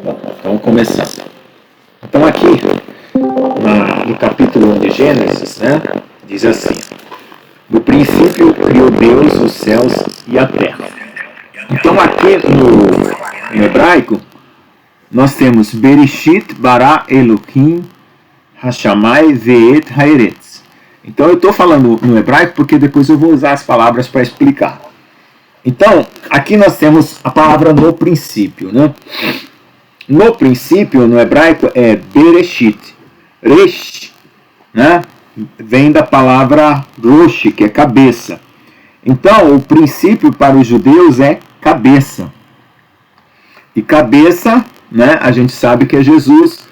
Bom, então começando. Então aqui, no capítulo 1 de Gênesis, né, diz assim: no princípio criou Deus os céus e a terra. Então aqui no hebraico, nós temos Bereshit bara Elohim hashamai ve'et haaretz. Então eu estou falando no hebraico porque depois eu vou usar as palavras para explicar. Então, aqui nós temos a palavra no princípio, né? No princípio, no hebraico, é Bereshit. Resh, né? Vem da palavra Rosh, que é cabeça. Então, o princípio para os judeus é cabeça. E cabeça, né? A gente sabe que é Jesus,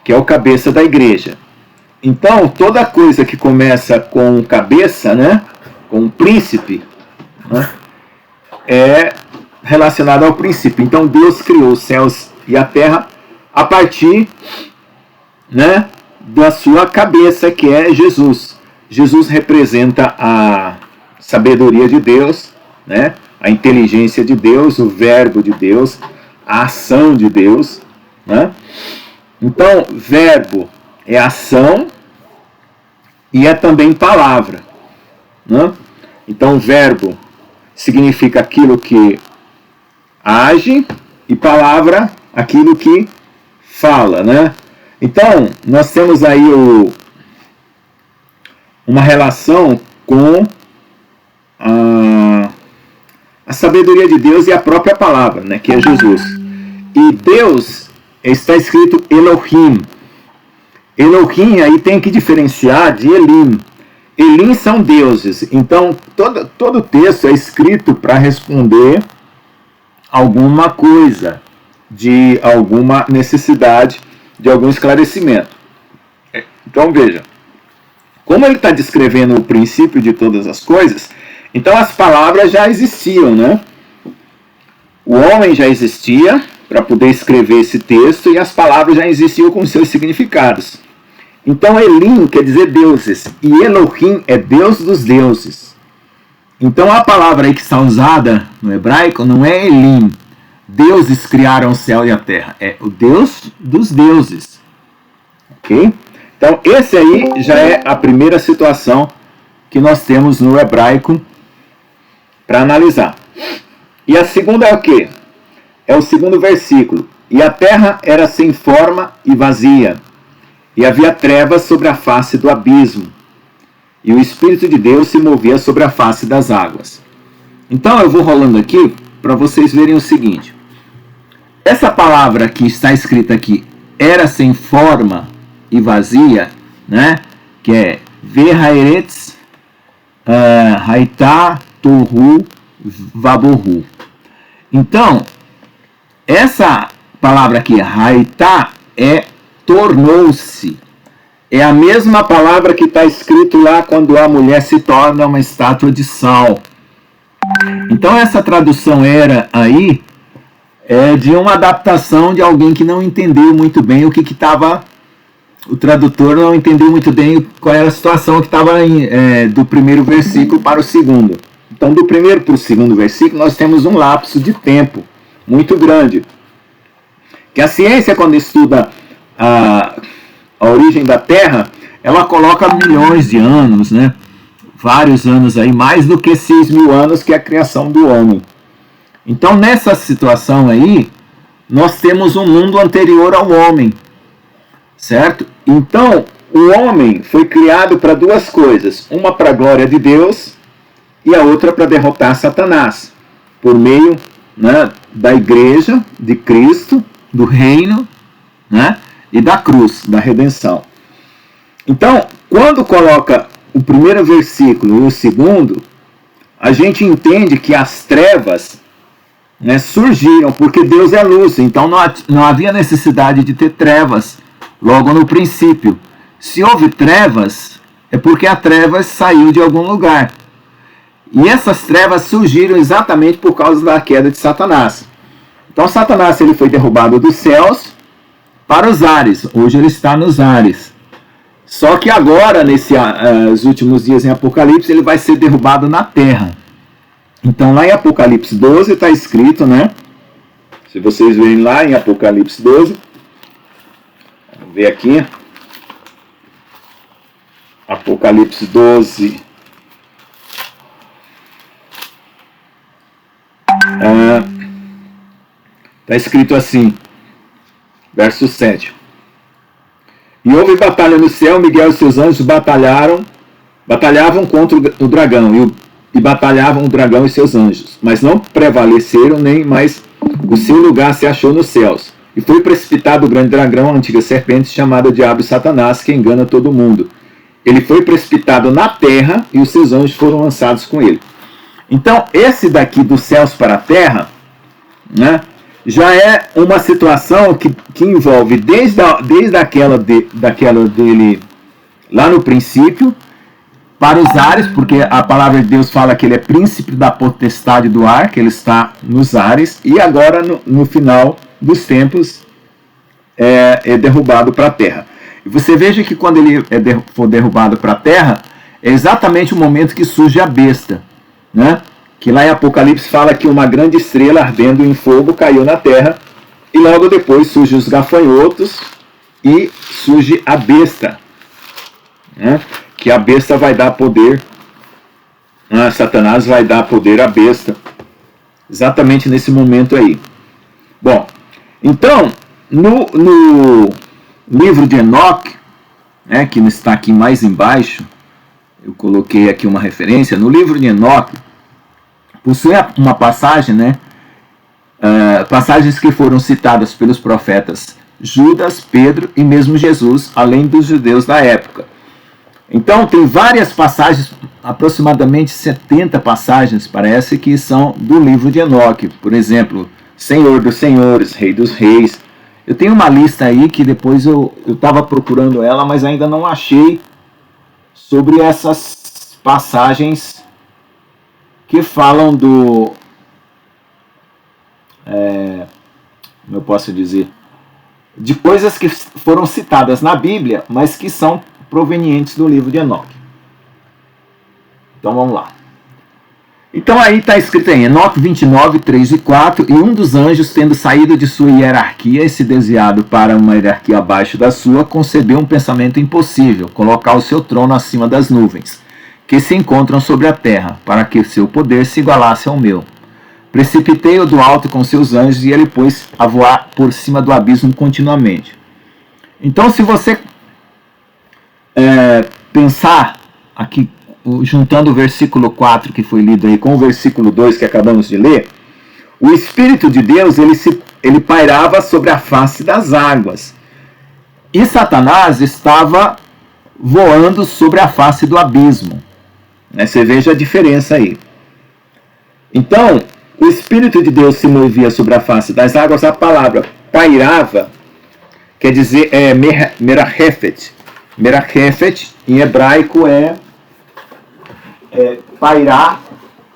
que é o cabeça da igreja. Então, toda coisa que começa com cabeça, né? Com príncipe, né? É relacionado ao princípio. Então Deus criou os céus e a terra a partir, né, da sua cabeça, que é Jesus. Jesus representa a sabedoria de Deus, né, a inteligência de Deus, o verbo de Deus, a ação de Deus, né? Então, verbo é ação e é também palavra, né? Então, verbo significa aquilo que age e palavra aquilo que fala, né? Então, nós temos aí uma relação com a sabedoria de Deus e a própria palavra, né? Que é Jesus. E Deus está escrito Elohim. Elohim aí tem que diferenciar de Elim. Elim são deuses, então todo texto é escrito para responder alguma coisa, de alguma necessidade, de algum esclarecimento. Então veja, como ele está descrevendo o princípio de todas as coisas, então as palavras já existiam, né? O homem já existia para poder escrever esse texto e as palavras já existiam com seus significados. Então Elim quer dizer deuses, e Elohim é Deus dos deuses. Então a palavra aí que está usada no hebraico não é Elim, deuses criaram o céu e a terra, é o Deus dos deuses. Ok? Então esse aí já é a primeira situação que nós temos no hebraico para analisar. E a segunda é o quê? É o segundo versículo. E a terra era sem forma e vazia, e havia trevas sobre a face do abismo, e o Espírito de Deus se movia sobre a face das águas. Então eu vou rolando aqui para vocês verem o seguinte. Essa palavra que está escrita aqui, era sem forma e vazia, né? Que é Ve'haaretz haitá tohu vabohu. Então, essa palavra aqui, haitá, é tornou-se. É a mesma palavra que está escrito lá quando a mulher se torna uma estátua de sal. Então essa tradução era aí é de uma adaptação de alguém que não entendeu muito bem o que estava. O tradutor não entendeu muito bem qual era a situação que estava do primeiro versículo para o segundo. Então do primeiro para o segundo versículo nós temos um lapso de tempo muito grande. Que a ciência, quando estuda a origem da Terra, ela coloca milhões de anos, né? Vários anos aí, mais do que 6.000 anos, que é a criação do homem. Então, nessa situação aí, nós temos um mundo anterior ao homem, certo? Então, o homem foi criado para duas coisas, uma para a glória de Deus e a outra para derrotar Satanás, por meio, né, da igreja de Cristo, do reino, né? E da cruz, da redenção. Então, quando coloca o primeiro versículo e o segundo, a gente entende que as trevas, né, surgiram, porque Deus é luz, então não havia necessidade de ter trevas logo no princípio. Se houve trevas, é porque a trevas saiu de algum lugar. E essas trevas surgiram exatamente por causa da queda de Satanás. Então Satanás ele foi derrubado dos céus para os ares. Hoje ele está nos ares. Só que agora, nesses últimos dias em Apocalipse, ele vai ser derrubado na terra. Então lá em Apocalipse 12 está escrito, né? Se vocês verem lá em Apocalipse 12, vamos ver aqui, Apocalipse 12, está escrito assim, verso 7. E houve batalha no céu, Miguel e seus anjos batalhavam contra o dragão, e batalhavam o dragão e seus anjos, mas não prevaleceram, nem mais o seu lugar se achou nos céus. E foi precipitado o grande dragão, a antiga serpente, chamada Diabo e Satanás, que engana todo mundo. Ele foi precipitado na terra, e os seus anjos foram lançados com ele. Então, esse daqui dos céus para a terra, né, já é uma situação que envolve desde aquela dele lá no princípio, para os ares, porque a palavra de Deus fala que ele é príncipe da potestade do ar, que ele está nos ares, e agora no final dos tempos é derrubado para a terra. E você veja que quando ele for derrubado para a terra, é exatamente o momento que surge a besta, né? Que lá em Apocalipse fala que uma grande estrela ardendo em fogo caiu na terra, e logo depois surgem os gafanhotos e surge a besta, né? Que a besta vai dar poder, Satanás vai dar poder à besta, exatamente nesse momento aí. Bom, então, no livro de Enoque, né, que está aqui mais embaixo, eu coloquei aqui uma referência, no livro de Enoque, possui uma passagem, né, passagens que foram citadas pelos profetas Judas, Pedro e mesmo Jesus, além dos judeus da época. Então, tem várias passagens, aproximadamente 70 passagens, parece, que são do livro de Enoque. Por exemplo, Senhor dos Senhores, Rei dos Reis. Eu tenho uma lista aí que depois eu estava procurando ela, mas ainda não achei sobre essas passagens que falam do... como eu posso dizer? De coisas que foram citadas na Bíblia, mas que são provenientes do livro de Enoque. Então vamos lá. Então aí está escrito em Enoque 29, 3 e 4, e um dos anjos, tendo saído de sua hierarquia e se desviado para uma hierarquia abaixo da sua, concebeu um pensamento impossível, colocar o seu trono acima das nuvens, que se encontram sobre a terra, para que seu poder se igualasse ao meu. Precipitei-o do alto com seus anjos, e ele pôs a voar por cima do abismo continuamente. Então, se você pensar aqui, juntando o versículo 4 que foi lido aí com o versículo 2 que acabamos de ler, o Espírito de Deus ele pairava sobre a face das águas, e Satanás estava voando sobre a face do abismo. Você veja a diferença aí. Então, o Espírito de Deus se movia sobre a face das águas. A palavra pairava quer dizer merachefet. Merachefet, em hebraico, é pairar,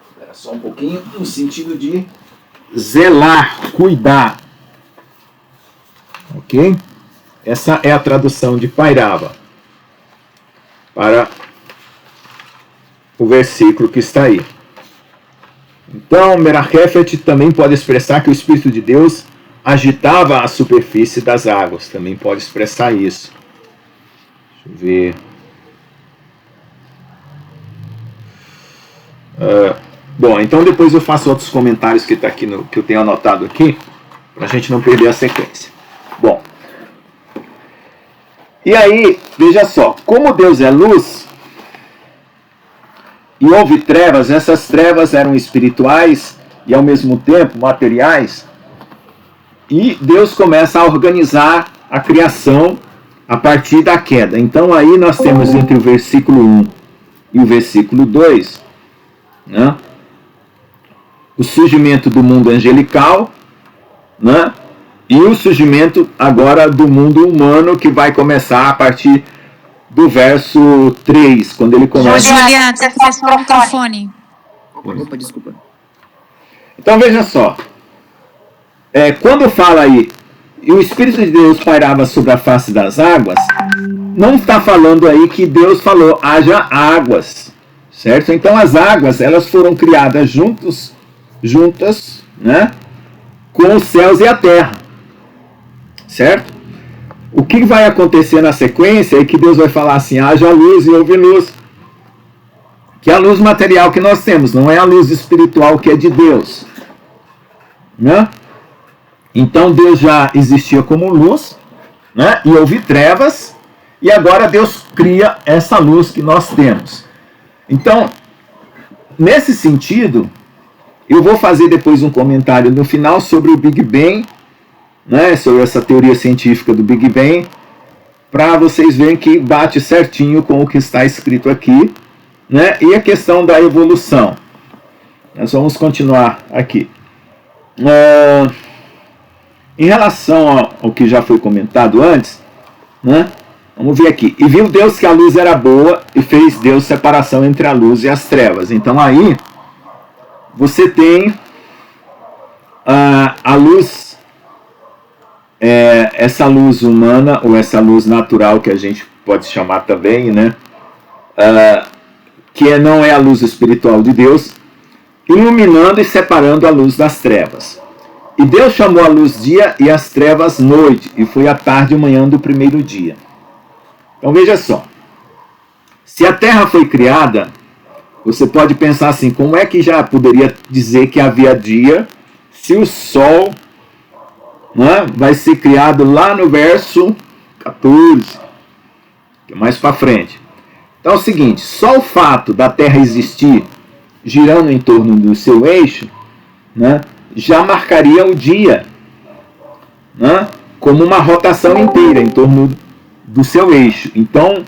espera só um pouquinho, no sentido de zelar, cuidar. Ok? Essa é a tradução de pairava para o versículo que está aí. Então, merachefet também pode expressar que o Espírito de Deus agitava a superfície das águas. Também pode expressar isso. Deixa eu ver. Bom, então depois eu faço outros comentários que está aqui que eu tenho anotado aqui, para a gente não perder a sequência. Bom, e aí, veja só, como Deus é luz e houve trevas, essas trevas eram espirituais e ao mesmo tempo materiais, e Deus começa a organizar a criação a partir da queda. Então aí nós temos entre o versículo 1 e o versículo 2, né, o surgimento do mundo angelical, né, e o surgimento agora do mundo humano, que vai começar a partir do verso 3, quando ele começa... Juliana, você fez o microfone. Opa, desculpa. Então veja só, quando fala aí, e o Espírito de Deus pairava sobre a face das águas, não está falando aí que Deus falou, haja águas, certo? Então as águas, elas foram criadas juntas, né, com os céus e a terra. Certo? O que vai acontecer na sequência é que Deus vai falar assim, haja luz e houve luz. Que é a luz material que nós temos, não é a luz espiritual que é de Deus. Né? Então Deus já existia como luz, né? E houve trevas, e agora Deus cria essa luz que nós temos. Então, nesse sentido, eu vou fazer depois um comentário no final sobre o Big Bang, né? Sobre essa teoria científica do Big Bang, para vocês verem que bate certinho com o que está escrito aqui, né? E a questão da evolução. Nós vamos continuar aqui. Em relação ao que já foi comentado antes, né? Vamos ver aqui. E viu Deus que a luz era boa e fez Deus separação entre a luz e as trevas. Então aí você tem a luz, essa luz humana ou essa luz natural que a gente pode chamar também, né? Que não é a luz espiritual de Deus, iluminando e separando a luz das trevas. E Deus chamou a luz dia e as trevas noite, e foi a tarde e manhã do primeiro dia. Então veja só, se a terra foi criada, você pode pensar assim, como é que já poderia dizer que havia dia, se o sol, né, vai ser criado lá no verso 14, que é mais para frente. Então é o seguinte, só o fato da terra existir girando em torno do seu eixo, né, já marcaria o dia, né, como uma rotação inteira em torno do seu eixo. Então,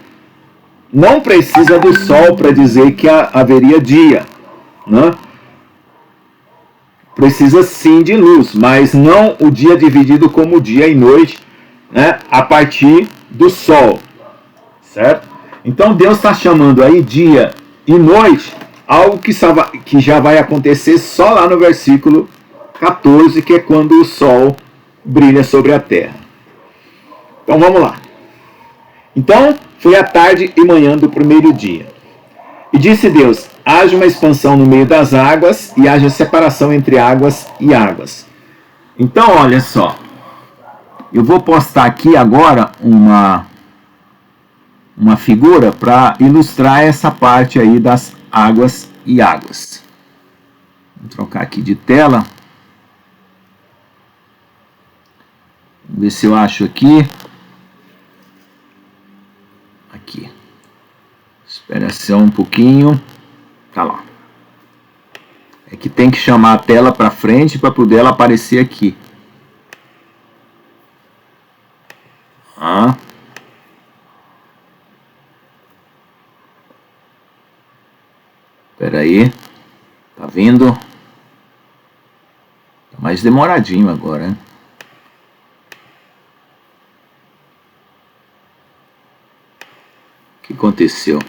não precisa do sol para dizer que haveria dia, né? Precisa sim de luz, mas não o dia dividido como dia e noite, né, a partir do sol, certo? Então Deus está chamando aí dia e noite, algo que já vai acontecer só lá no versículo 14, que é quando o sol brilha sobre a terra. Então vamos lá. Então foi a tarde e manhã do primeiro dia. E disse Deus, haja uma expansão no meio das águas e haja separação entre águas e águas. Então olha só, eu vou postar aqui agora uma figura para ilustrar essa parte aí das águas e águas. Vou trocar aqui de tela. Vamos ver se eu acho aqui. Aqui. Espera só um pouquinho. Tá lá. É que tem que chamar a tela para frente para poder ela aparecer aqui. Espera aí. Tá vindo? Tá mais demoradinho agora, hein? O que aconteceu?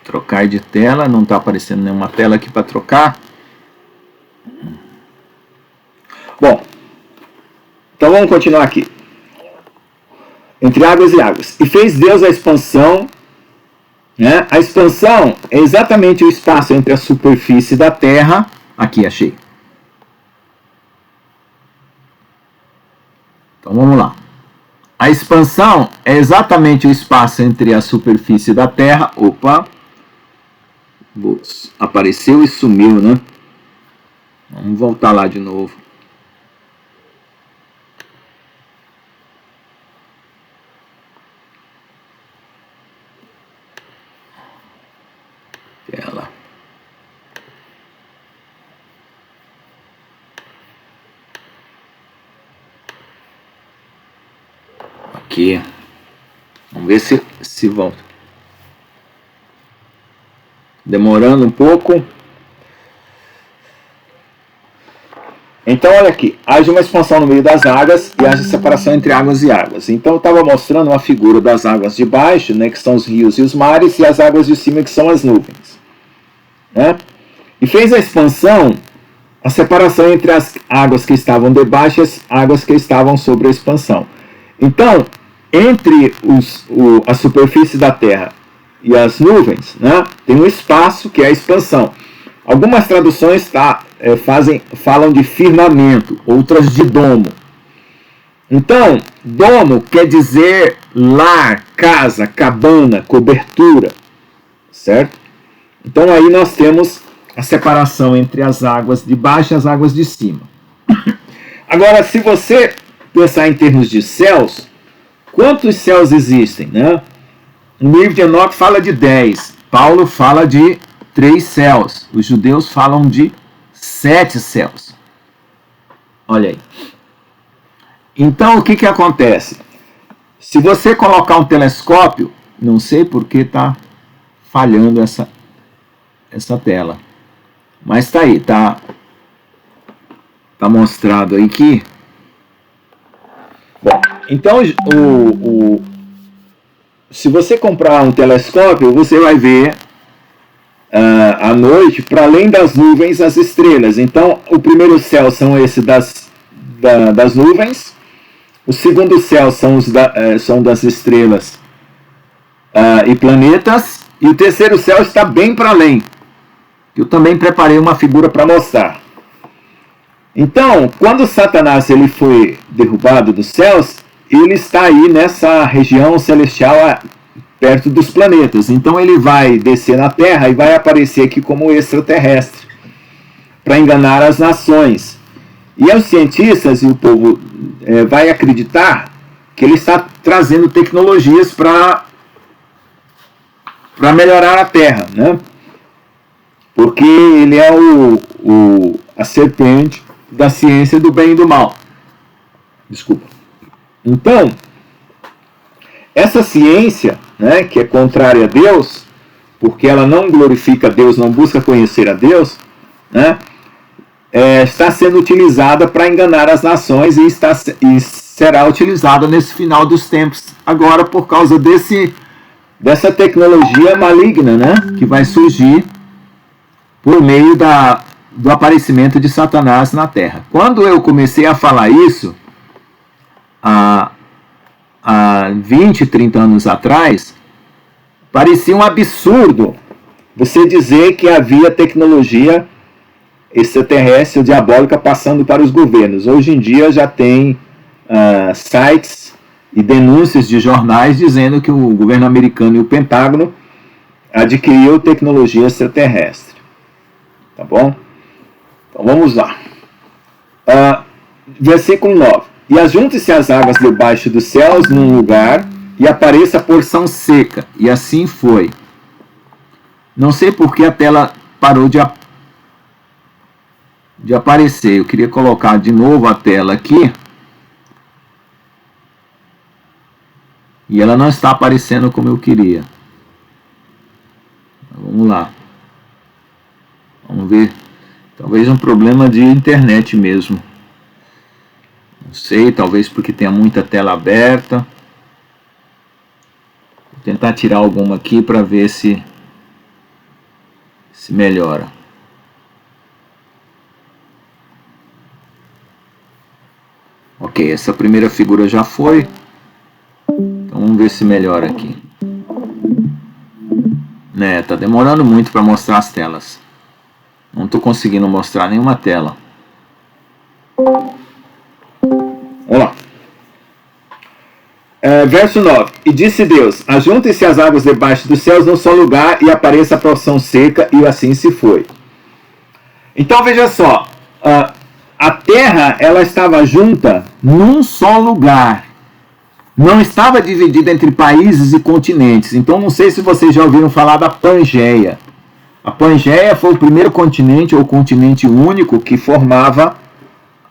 Trocar de tela, não está aparecendo nenhuma tela aqui para trocar. Bom, então vamos continuar aqui. Entre águas e águas. E fez Deus a expansão, né? A expansão é exatamente o espaço entre a superfície da terra. Aqui, achei. Então vamos lá. A expansão é exatamente o espaço entre a superfície da terra. Opa! Apareceu e sumiu, né? Vamos voltar lá de novo. Tela. Aqui. Vamos ver se volta. Demorando um pouco. Então, olha aqui. Haja uma expansão no meio das águas e haja separação entre águas e águas. Então, eu estava mostrando uma figura das águas de baixo, né, que são os rios e os mares, e as águas de cima, que são as nuvens. Né? E fez a expansão, a separação entre as águas que estavam debaixo e as águas que estavam sobre a expansão. Então, entre a superfície da terra e as nuvens, né, tem um espaço que é a expansão. Algumas traduções falam de firmamento, outras de domo. Então, domo quer dizer lar, casa, cabana, cobertura, certo? Então aí nós temos a separação entre as águas de baixo e as águas de cima. Agora, se você pensar em termos de céus, quantos céus existem, né? No livro de Enoque fala de 10. Paulo fala de 3 céus. Os judeus falam de 7 céus. Olha aí. Então, o que acontece? Se você colocar um telescópio, não sei por que está falhando essa tela. Mas está aí, tá mostrado aí que... Bom, então, se você comprar um telescópio, você vai ver à noite, para além das nuvens, as estrelas. Então, o primeiro céu são esses das nuvens. O segundo céu são das estrelas e planetas. E o terceiro céu está bem para além. Eu também preparei uma figura para mostrar. Então, quando Satanás ele foi derrubado dos céus, ele está aí nessa região celestial perto dos planetas. Então ele vai descer na Terra e vai aparecer aqui como extraterrestre para enganar as nações. E os cientistas e o povo vai acreditar que ele está trazendo tecnologias para melhorar a Terra, né? Porque ele é a serpente da ciência do bem e do mal. Desculpa. Então, essa ciência, né, que é contrária a Deus, porque ela não glorifica a Deus, não busca conhecer a Deus, né, está sendo utilizada para enganar as nações e será utilizada nesse final dos tempos, agora por causa dessa tecnologia maligna, né, que vai surgir por meio do aparecimento de Satanás na Terra. Quando eu comecei a falar isso, há 20, 30 anos atrás, parecia um absurdo você dizer que havia tecnologia extraterrestre ou diabólica passando para os governos. Hoje em dia já tem sites e denúncias de jornais dizendo que o governo americano e o Pentágono adquiriu tecnologia extraterrestre. Tá bom? Então vamos lá. Versículo 9. E ajunte-se as águas debaixo dos céus num lugar, e apareça a porção seca. E assim foi. Não sei por que a tela parou de aparecer. Eu queria colocar de novo a tela aqui. E ela não está aparecendo como eu queria. Vamos lá. Vamos ver. Talvez um problema de internet mesmo. Não sei, talvez porque tenha muita tela aberta. Vou tentar tirar alguma aqui para ver se melhora. Ok, essa primeira figura já foi. Então vamos ver se melhora aqui. Né, tá demorando muito para mostrar as telas. Não estou conseguindo mostrar nenhuma tela. Vamos lá. Verso 9. E disse Deus: ajuntem-se as águas debaixo dos céus num só lugar, e apareça a porção seca, e assim se foi. Então veja só. A terra ela estava junta num só lugar. Não estava dividida entre países e continentes. Então não sei se vocês já ouviram falar da Pangeia. A Pangeia foi o primeiro continente, ou continente único, que formava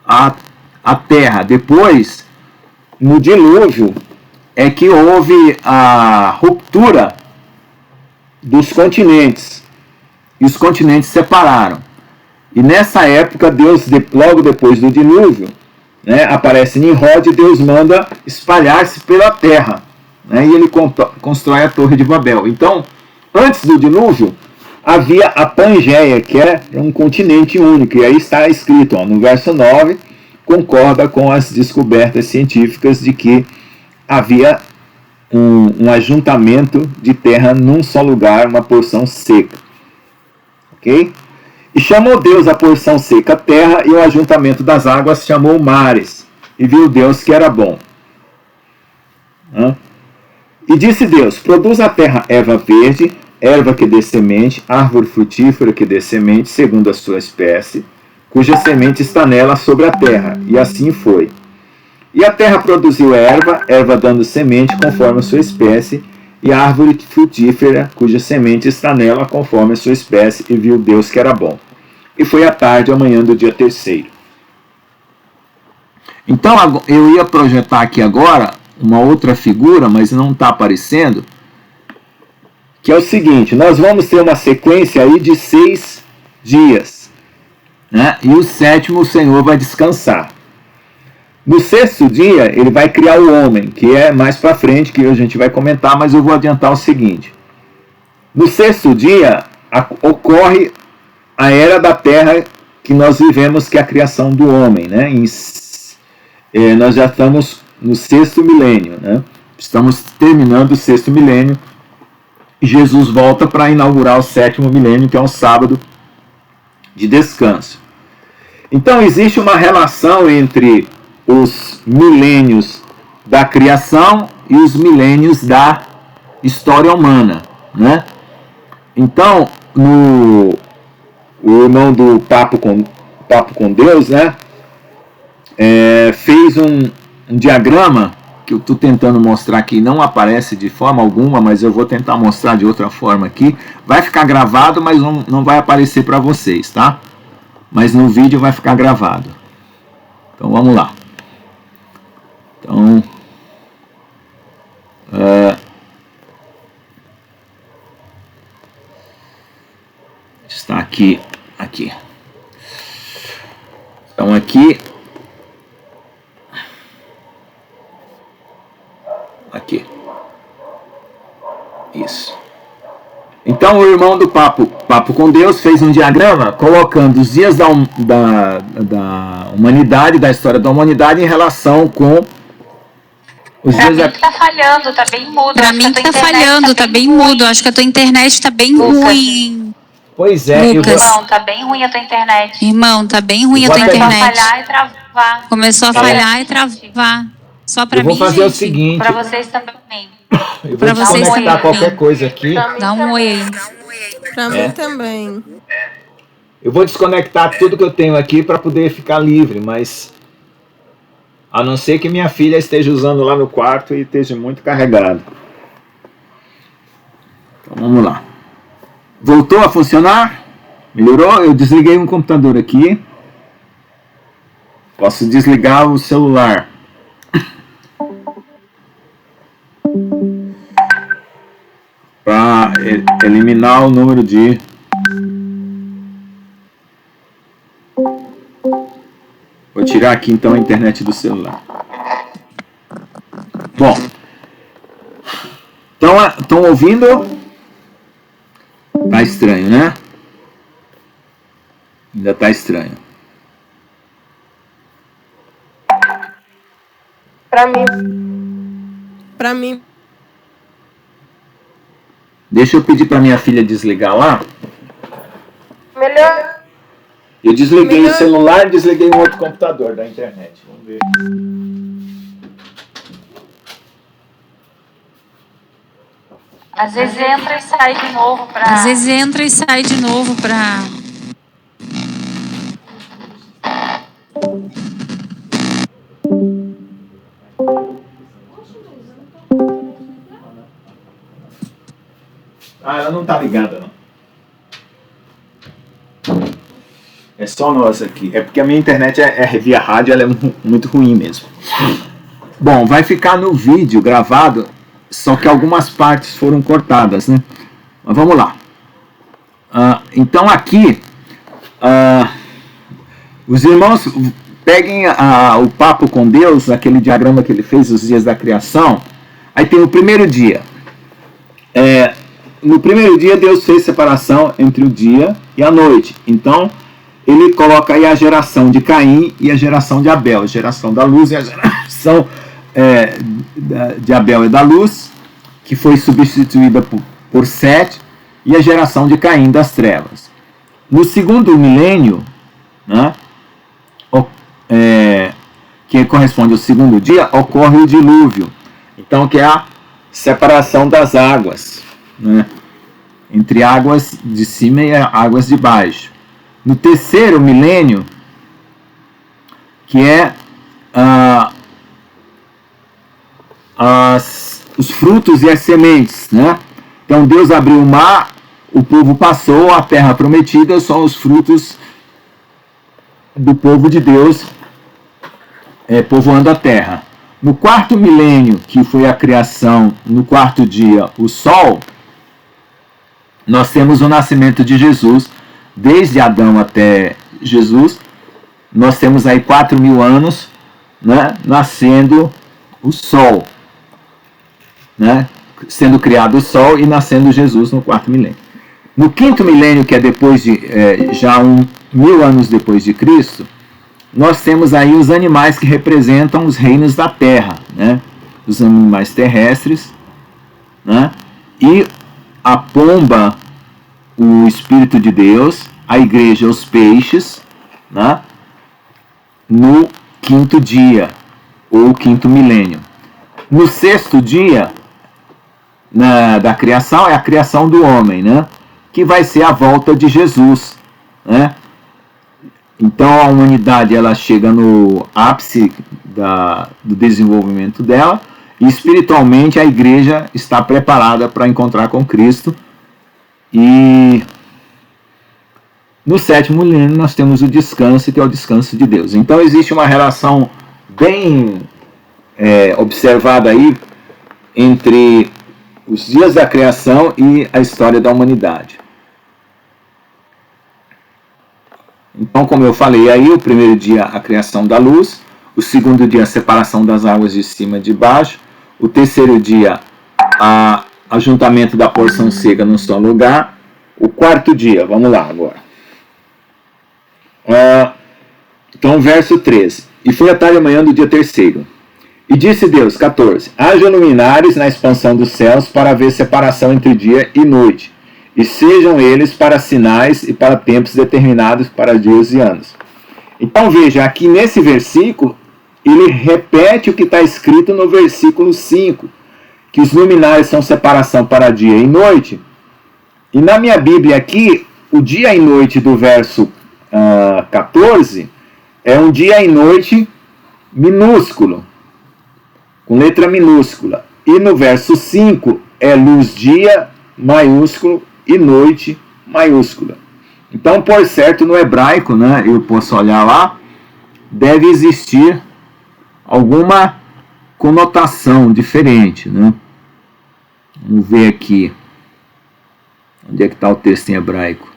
a Terra. Depois, no dilúvio, é que houve a ruptura dos continentes. E os continentes se separaram. E nessa época, Deus, logo depois do dilúvio, né, aparece Nimrod e Deus manda espalhar-se pela terra. Né, e ele constrói a Torre de Babel. Então, antes do dilúvio, havia a Pangeia, que é um continente único. E aí está escrito, no verso 9, concorda com as descobertas científicas de que havia um ajuntamento de terra num só lugar, uma porção seca. Ok? E chamou Deus a porção seca terra, e o ajuntamento das águas chamou mares. E viu Deus que era bom. E disse Deus: produz a terra erva verde, erva que dê semente, árvore frutífera que dê semente, segundo a sua espécie, cuja semente está nela sobre a terra. E assim foi. E a terra produziu erva, erva dando semente conforme a sua espécie, e árvore frutífera, cuja semente está nela conforme a sua espécie, e viu Deus que era bom. E foi a tarde, amanhã do dia terceiro. Então eu ia projetar aqui agora uma outra figura, mas não está aparecendo, que é o seguinte: nós vamos ter uma sequência aí de 6 dias, né? E o sétimo o Senhor vai descansar. No sexto dia, ele vai criar o homem, que é mais para frente, que a gente vai comentar, mas eu vou adiantar o seguinte. No sexto dia, ocorre a era da terra que nós vivemos, que é a criação do homem, né? Nós já estamos no sexto milênio, né? Estamos terminando o sexto milênio, e Jesus volta para inaugurar o sétimo milênio, que é um sábado de descanso. Então existe uma relação entre os milênios da criação e os milênios da história humana, né? Então, o irmão do Papo com Deus, né, fez um diagrama que eu estou tentando mostrar aqui, não aparece de forma alguma, mas eu vou tentar mostrar de outra forma aqui. Vai ficar gravado, mas não vai aparecer para vocês, tá? Mas no vídeo vai ficar gravado. Então vamos lá. Então, está aqui. Então aqui. Isso. Então o irmão do Papo com Deus fez um diagrama colocando os dias da humanidade, da história da humanidade, em relação com os dias da... tá falhando, tá bem mudo. Pra mim tá falhando, tá bem mudo. Acho que a tua internet tá bem ruim. Pois é, Lucas. Irmão, tá bem ruim a tua internet. Irmão, tá bem ruim a tua internet. Começou a falhar e travar. Começou a falhar e travar. Só pra eu mim, vou fazer gente. o seguinte. Pra vocês também. Eu vou desconectar qualquer coisa aqui. Dá um oi aí. Pra mim também. Eu vou desconectar tudo que eu tenho aqui para poder ficar livre, mas a não ser que minha filha esteja usando lá no quarto e esteja muito carregado. Então vamos lá. Voltou a funcionar? Melhorou? Eu desliguei um computador aqui. Posso desligar o celular. Para eliminar o número de... Vou tirar aqui então a internet do celular. Bom, estão ouvindo? Tá estranho, né? Ainda tá estranho. Pra mim. Deixa eu pedir para minha filha desligar lá. Melhor. Eu desliguei o celular e desliguei um outro computador da internet. Vamos ver. Às vezes entra e sai de novo pra... Às vezes entra e sai de novo pra... Ah, ela não tá ligada, não. É só nós aqui. É porque a minha internet via rádio, ela é muito ruim mesmo. Bom, vai ficar no vídeo gravado, só que algumas partes foram cortadas, né? Mas vamos lá. Então aqui, os irmãos peguem o Papo com Deus, aquele diagrama que ele fez, os dias da criação. Aí tem o primeiro dia. No primeiro dia, Deus fez separação entre o dia e a noite. Então, ele coloca aí a geração de Caim e a geração de Abel. A geração da luz e a geração de Abel e da luz, que foi substituída por Sete, e a geração de Caim das trevas. No segundo milênio, né, que corresponde ao segundo dia, ocorre o dilúvio. Então, que é a separação das águas, né, entre águas de cima e águas de baixo. No terceiro milênio, que é os frutos e as sementes, né? Então Deus abriu o mar, o povo passou, a terra prometida, são os frutos do povo de Deus povoando a terra. No quarto milênio, que foi a criação, no quarto dia, o sol, nós temos o nascimento de Jesus, desde Adão até Jesus, nós temos aí 4.000 anos, né, nascendo o sol, né, sendo criado o sol e nascendo Jesus no quarto milênio. No quinto milênio, que é depois de já 1.000 anos depois de Cristo, nós temos aí os animais que representam os reinos da terra, né, os animais terrestres, né, e a pomba, o Espírito de Deus, a igreja, os peixes, né, no quinto dia, ou quinto milênio. No sexto dia da criação, é a criação do homem, né, que vai ser a volta de Jesus, né. Então a humanidade ela chega no ápice do desenvolvimento dela, e espiritualmente a igreja está preparada para encontrar com Cristo. E no sétimo milênio nós temos o descanso, que é o descanso de Deus. Então existe uma relação bem observada aí entre os dias da criação e a história da humanidade. Então, como eu falei aí, o primeiro dia a criação da luz, o segundo dia a separação das águas de cima e de baixo, o terceiro dia a ajuntamento da porção seca num só lugar, o quarto dia, vamos lá agora. Então, verso 13. E foi a tarde da manhã do dia terceiro. E disse Deus, 14, haja luminares na expansão dos céus para haver separação entre dia e noite, e sejam eles para sinais e para tempos determinados para dias e anos. Então veja, aqui nesse versículo, ele repete o que está escrito no versículo 5, que os luminares são separação para dia e noite. E na minha Bíblia aqui, o dia e noite do verso 14 é um dia e noite minúsculo, com letra minúscula. E no verso 5 é luz-dia maiúsculo e noite maiúscula. Então, por certo, no hebraico, né, eu posso olhar lá, deve existir alguma conotação diferente, né? Vamos ver aqui. Onde é que está o texto em hebraico?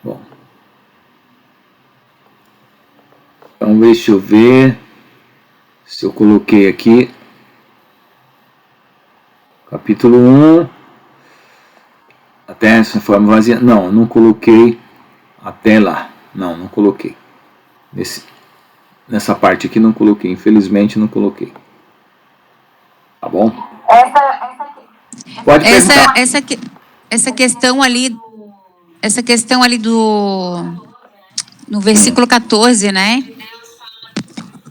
Bom. Então, deixa eu ver se eu coloquei aqui. Capítulo 1. Até essa forma vazia. Não, não coloquei até lá. Não coloquei. Nessa parte aqui não coloquei. Infelizmente não coloquei. Tá bom? Pode perguntar. Essa questão ali no versículo 14, né?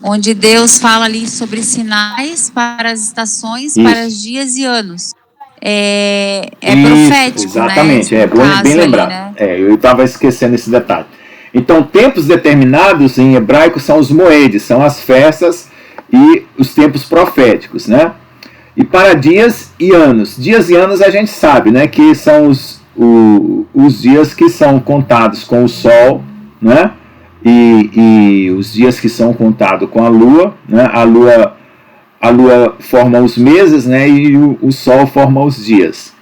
Onde Deus fala ali sobre sinais para as estações, isso, para os dias e anos. É profético, exatamente, né? Bem lembrado. Ali, né? Eu estava esquecendo esse detalhe. Então, tempos determinados em hebraico são os moedes, são as festas e os tempos proféticos, né? E para dias e anos. Dias e anos a gente sabe, né? Que são os dias que são contados com o sol, né? E os dias que são contados com a lua, né? A lua forma os meses, né? E o sol forma os dias.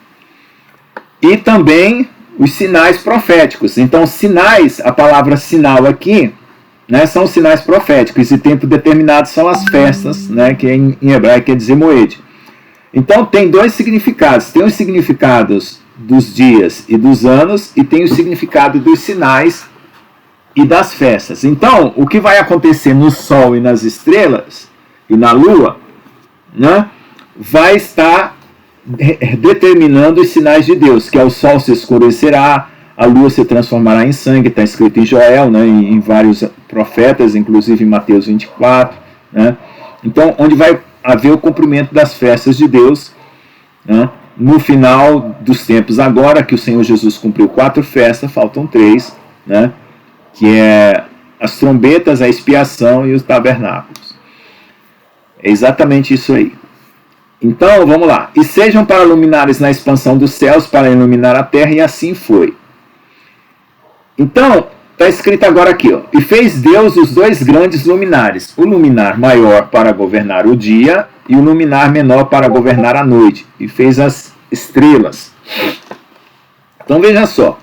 E também os sinais proféticos. Então, sinais, a palavra sinal aqui, né, são sinais proféticos. E tempo determinado são as festas, né, que em hebraico quer dizer moed. Então, tem dois significados. Tem os significados dos dias e dos anos, e tem o significado dos sinais e das festas. Então, o que vai acontecer no Sol e nas estrelas e na Lua, né, vai estar determinando os sinais de Deus, que é o Sol se escurecerá, a Lua se transformará em sangue, está escrito em Joel, né, em vários profetas, inclusive em Mateus 24, né? Então, onde vai haver o cumprimento das festas de Deus, né, no final dos tempos agora, que o Senhor Jesus cumpriu 4 festas, faltam 3, né, que é as trombetas, a expiação e os tabernáculos. É exatamente isso aí. Então, vamos lá. E sejam para luminares na expansão dos céus, para iluminar a terra, e assim foi. Então, está escrito agora aqui, ó. E fez Deus os 2 grandes luminares, o luminar maior para governar o dia, e o luminar menor para governar a noite. E fez as estrelas. Então, veja só.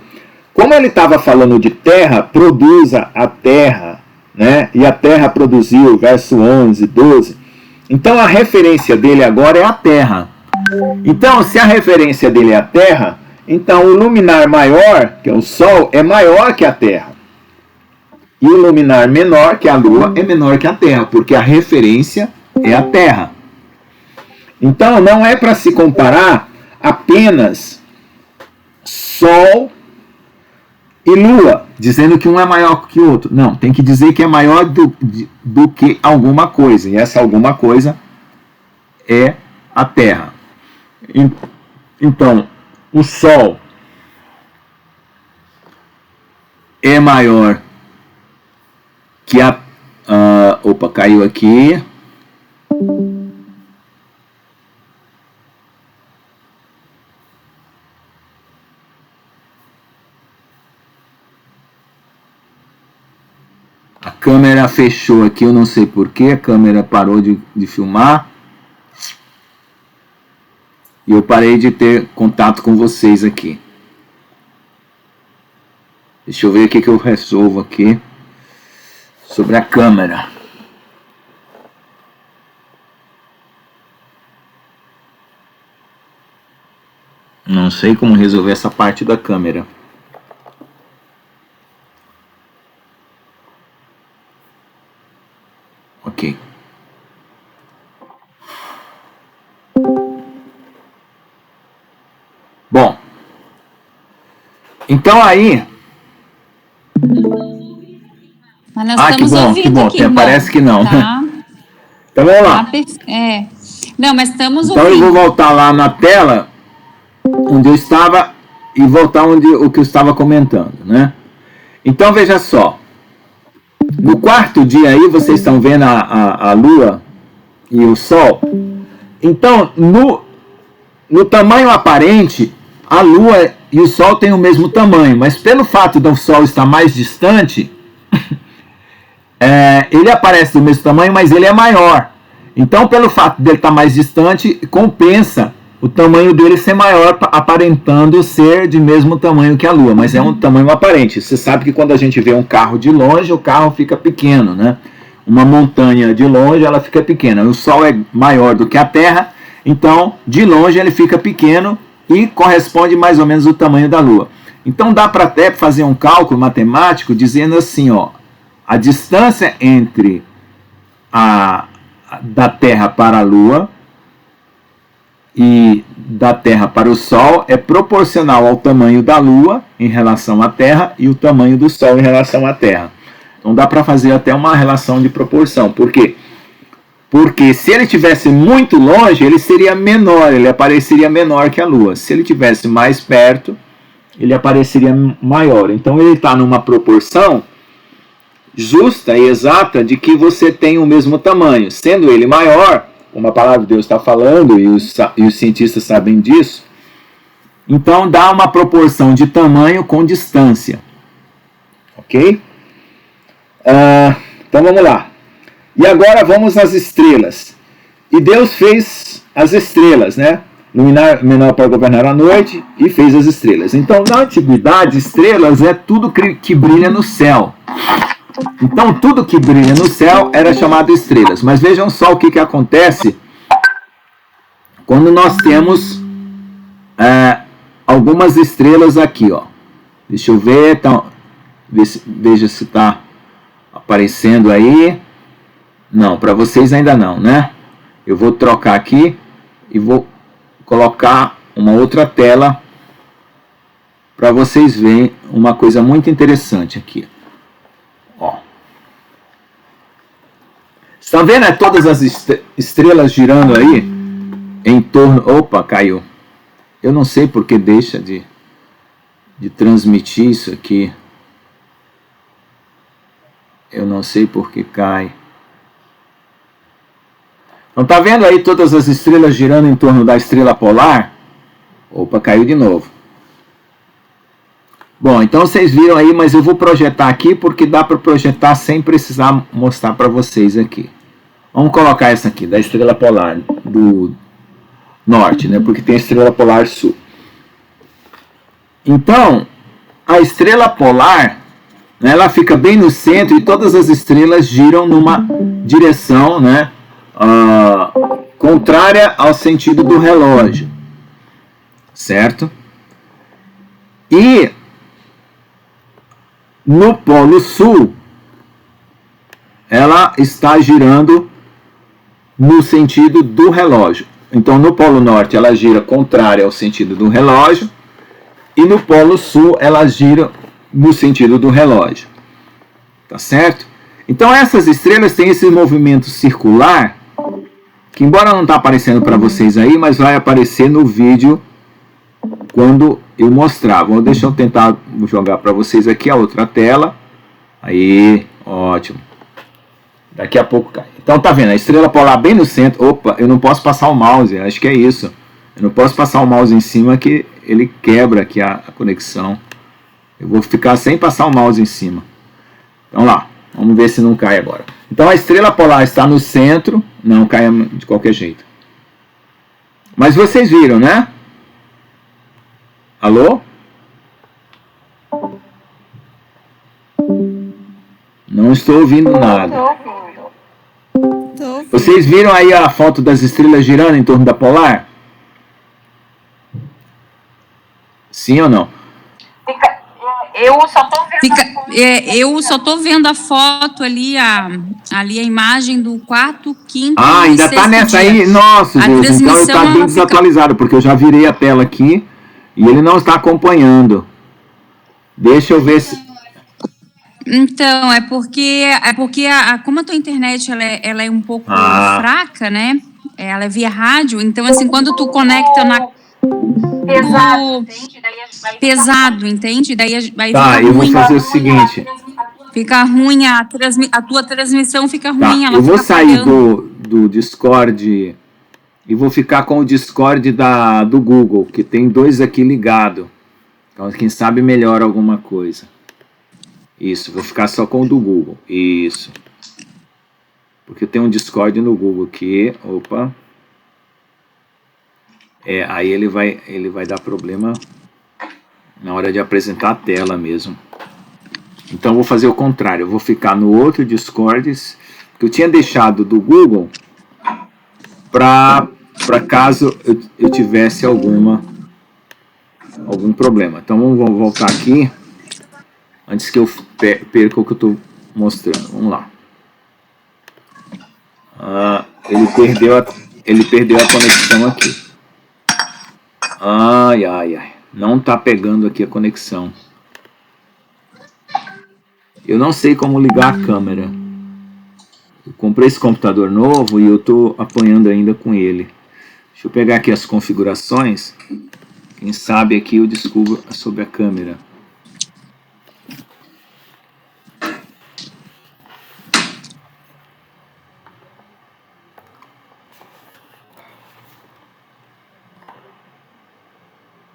Como ele estava falando de terra, produza a terra, né? E a terra produziu, verso 11, 12. Então, a referência dele agora é a terra. Então, se a referência dele é a terra, então o luminar maior, que é o Sol, é maior que a terra. E o luminar menor, que é a Lua, é menor que a terra, porque a referência é a terra. Então, não é para se comparar apenas Sol e Lua, dizendo que um é maior que o outro. Não, tem que dizer que é maior do que alguma coisa. E essa alguma coisa é a Terra. Então, o Sol é maior que a... opa, caiu aqui. A câmera fechou aqui, eu não sei porquê, a câmera parou de filmar. E eu parei de ter contato com vocês aqui. Deixa eu ver o que eu resolvo aqui sobre a câmera. Não sei como resolver essa parte da câmera. Ok. Bom. Então aí... Mas nós estamos que bom. aqui, Parece que não. Tá. Então vamos lá. Não, mas estamos então ouvindo. Eu vou voltar lá na tela onde eu estava e voltar o que eu estava comentando, né? Então veja só. No 4º dia aí, vocês estão vendo a Lua e o Sol. Então, no tamanho aparente, a Lua e o Sol têm o mesmo tamanho. Mas pelo fato do Sol estar mais distante, ele aparece do mesmo tamanho, mas ele é maior. Então, pelo fato dele estar mais distante, compensa o tamanho dele ser maior, aparentando ser de mesmo tamanho que a Lua, mas é um tamanho aparente. Você sabe que quando a gente vê um carro de longe, o carro fica pequeno, né? Uma montanha de longe, ela fica pequena. O Sol é maior do que a Terra, então, de longe ele fica pequeno e corresponde mais ou menos ao tamanho da Lua. Então, dá para até fazer um cálculo matemático dizendo assim, ó, a distância entre da Terra para a Lua e da Terra para o Sol é proporcional ao tamanho da Lua em relação à Terra e o tamanho do Sol em relação à Terra. Então dá para fazer até uma relação de proporção. Por quê? Porque se ele estivesse muito longe, ele seria menor, ele apareceria menor que a Lua. Se ele estivesse mais perto, ele apareceria maior. Então ele está numa proporção justa e exata de que você tem o mesmo tamanho. Sendo ele maior, como a palavra de Deus está falando, e os cientistas sabem disso, então dá uma proporção de tamanho com distância. Ok? Então vamos lá. E agora vamos às estrelas. E Deus fez as estrelas, né? Luminar menor para governar a noite, e fez as estrelas. Então, na antiguidade, estrelas é tudo que brilha no céu. Então, tudo que brilha no céu era chamado estrelas. Mas vejam só o que acontece quando nós temos algumas estrelas aqui, ó. Deixa eu ver. Então, Veja se está aparecendo aí. Não, para vocês ainda não, né? Eu vou trocar aqui e vou colocar uma outra tela para vocês verem uma coisa muito interessante aqui. Ó. Estão vendo todas as estrelas girando aí em torno... Opa, caiu. Eu não sei porque deixa de transmitir isso aqui. Eu não sei porque cai. Então tá vendo aí todas as estrelas girando em torno da estrela polar? Opa, caiu de novo. Bom, então vocês viram aí, mas eu vou projetar aqui porque dá para projetar sem precisar mostrar para vocês aqui. Vamos colocar essa aqui, da estrela polar do norte, né? Porque tem a estrela polar sul. Então, a estrela polar, né, ela fica bem no centro e todas as estrelas giram numa direção, né, contrária ao sentido do relógio, certo? E no Polo Sul, ela está girando no sentido do relógio. Então, no Polo Norte, ela gira contrária ao sentido do relógio, e no Polo Sul, ela gira no sentido do relógio. Tá certo? Então, essas estrelas têm esse movimento circular, que embora não está aparecendo para vocês aí, mas vai aparecer no vídeo quando eu mostrar. Deixa eu tentar jogar para vocês aqui a outra tela. Aí, ótimo. Daqui a pouco cai. Então tá vendo, a estrela polar bem no centro. Opa, eu não posso passar o mouse, acho que é isso. Eu não posso passar o mouse em cima que ele quebra aqui a conexão. Eu vou ficar sem passar o mouse em cima. Então lá, vamos ver se não cai agora. Então a estrela polar está no centro, não cai de qualquer jeito. Mas vocês viram, né? Alô? Não estou ouvindo nada. Vocês viram aí a foto das estrelas girando em torno da polar? Sim ou não? Eu só tô vendo. Eu só tô vendo a foto ali, ali a imagem do quarto, quinto Ah, e ainda sexto tá nessa dia. aí? Nossa, A Deus, então ele tá transmissão, bem ela desatualizado, porque eu já virei a tela aqui e ele não está acompanhando. Deixa eu ver se... Então, é porque como a tua internet ela é um pouco fraca, né? Ela é via rádio, então assim, quando tu conecta Pesado, entende? Daí vai pesado, entende? Daí Tá, fica eu vou ruim. fazer o seguinte. Fica ruim a tua transmissão fica ruim, Tá, ela eu vou fica sair falhando. do Discord e vou ficar com o Discord do Google, que tem dois aqui ligados. Então, quem sabe melhora alguma coisa. Isso, vou ficar só com o do Google. Isso. Porque tem um Discord no Google aqui. Opa. Aí ele vai dar problema na hora de apresentar a tela mesmo. Então eu vou fazer o contrário. Eu vou ficar no outro Discord que eu tinha deixado do Google para caso eu tivesse algum problema. Então vamos voltar aqui antes que eu perca o que eu estou mostrando. Vamos lá. Ele perdeu a conexão aqui. Ai. Não está pegando aqui a conexão. Eu não sei como ligar a câmera. Eu comprei esse computador novo e eu estou apanhando ainda com ele. Deixa eu pegar aqui as configurações. Quem sabe aqui eu descubro sobre a câmera.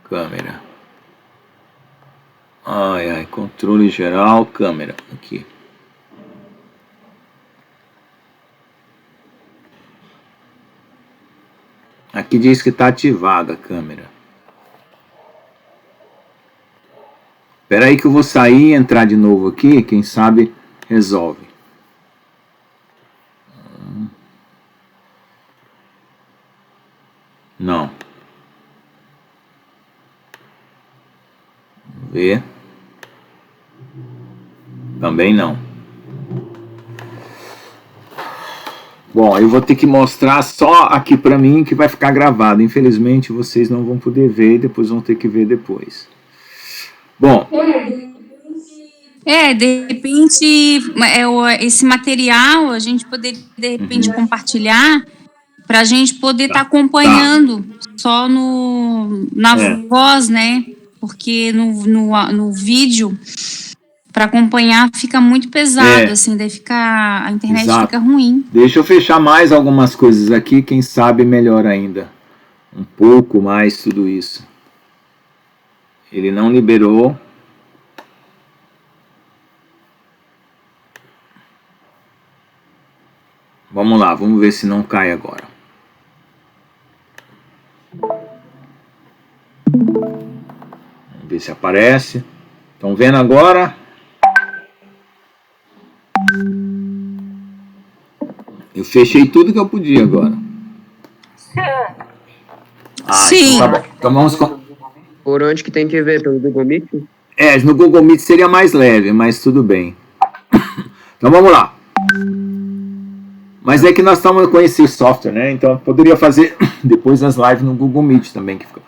Câmera. Ai, controle geral, câmera. Aqui. Aqui diz que está ativada a câmera. Espera aí que eu vou sair e entrar de novo aqui. Quem sabe resolve. Não. Vamos ver. Também não. Bom, eu vou ter que mostrar só aqui para mim que vai ficar gravado. Infelizmente vocês não vão poder ver e depois vão ter que ver depois. Bom. De repente, esse material a gente poderia, de repente, compartilhar para a gente poder estar acompanhando só na voz, né? Porque no vídeo, para acompanhar, fica muito pesado, assim, daí a internet fica ruim. Deixa eu fechar mais algumas coisas aqui, quem sabe melhor ainda. Um pouco mais tudo isso. Ele não liberou. Vamos lá, vamos ver se não cai agora. Vamos ver se aparece. Estão vendo agora? Eu fechei tudo que eu podia agora. Sim. Então tá bom. Então vamos... Por onde que tem que ver? Pelo Google Meet? No Google Meet seria mais leve, mas tudo bem. Então vamos lá. Mas é que nós estamos com esse software, né? Então eu poderia fazer depois as lives no Google Meet também. Então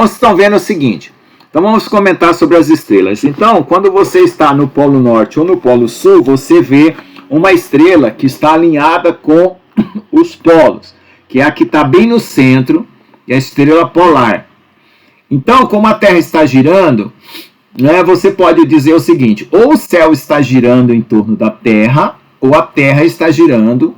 vocês estão vendo o seguinte. Então vamos comentar sobre as estrelas. Então, quando você está no Polo Norte ou no Polo Sul, você vê uma estrela que está alinhada com os polos, que é a que está bem no centro, e a estrela polar. Então, como a Terra está girando, né, você pode dizer o seguinte: ou o céu está girando em torno da Terra, ou a Terra está girando